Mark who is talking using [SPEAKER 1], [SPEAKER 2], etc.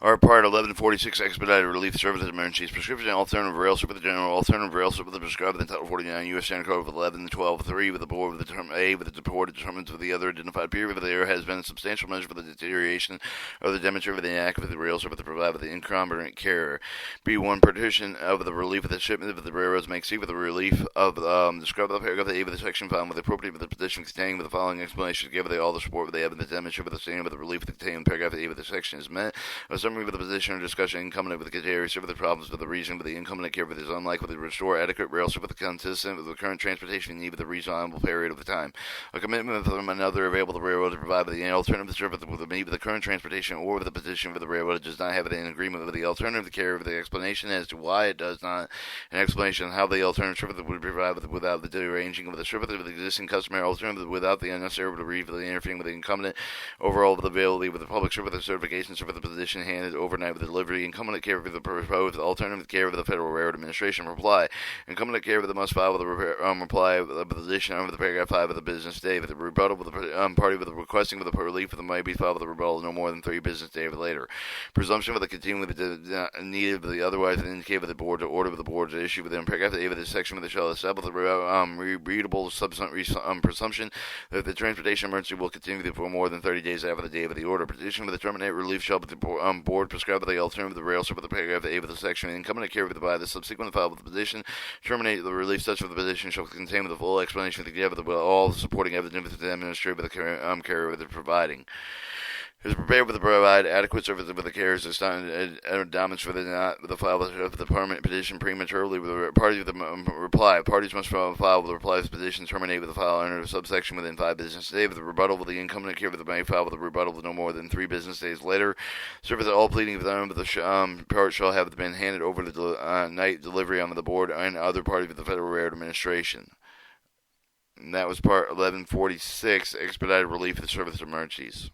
[SPEAKER 1] Are part 1146 Expedited Relief Service Emergencies Prescription Alternative Rail Service with the General Alternative Rail Service with the prescribed in Title 49 U.S. Standard Code of 11.12.3 with the board with the term A with the deported determined with the other identified period where there has been a substantial measure for the deterioration of the demonstrated with the act of the rail service to provide with the incompetent carrier. B1 partition of the relief of the shipment of the railroads makes C with the relief of described the paragraph A with the section found with the appropriate with the petition containing with the following explanation give all the support with the evidence demonstrated with the standing with the relief contained in paragraph A with the section is met. A summary of the position or discussion incumbent with the carrier with the problems with the reason with the incumbent carrier with is unlikely to restore adequate rail service consistent with the current transportation need with the reasonable period of the time. A commitment from another available to the railroad to provide with the alternative service with the meet with the current transportation or with the position for the railroad does not have an agreement with the alternative carrier with the explanation as to why it does not, an explanation on how the alternative service would be provided without the deranging of the service of the existing customer alternative without the unnecessary relief of the interfering with the incumbent overall with the availability with the public service the certification service the position handed overnight with the delivery incumbent care for the proposed alternative care of the Federal Railroad Administration reply incumbent care for the must file with the reply of the position under the paragraph 5 of the business day with the rebuttal with the party with the requesting with the relief of the may be filed with the rebuttal no more than 3 business days later. Presumption of the continuing with the needed with the otherwise indicated with the board to order with the board to issue within paragraph 8 of this section with the shall establish the readable presumption that the transportation emergency will continue for more than 30 days after the date of the order. Petition with the terminate relief shall be the board prescribed by the alternative of the rail service with the paragraph 8 of the section incumbent care with by the subsequent file with the petition terminate the relief such of the petition shall contain with the full explanation of the give of all the supporting evidence with the administrative of the carrier with the providing. Is prepared with the provide adequate service with the carriers to damage for the file of the permanent petition prematurely with the party with the reply. Parties must file with the reply of the petition terminate with the file under the subsection within 5 business days with the rebuttal with the incumbent carrier with the may file with the rebuttal with no more than 3 business days later. Service at all pleading with the part shall have been handed over to the night delivery on the board and other parties of the Federal Railroad Administration. And that was part 1146 Expedited Relief of the Service Emergencies.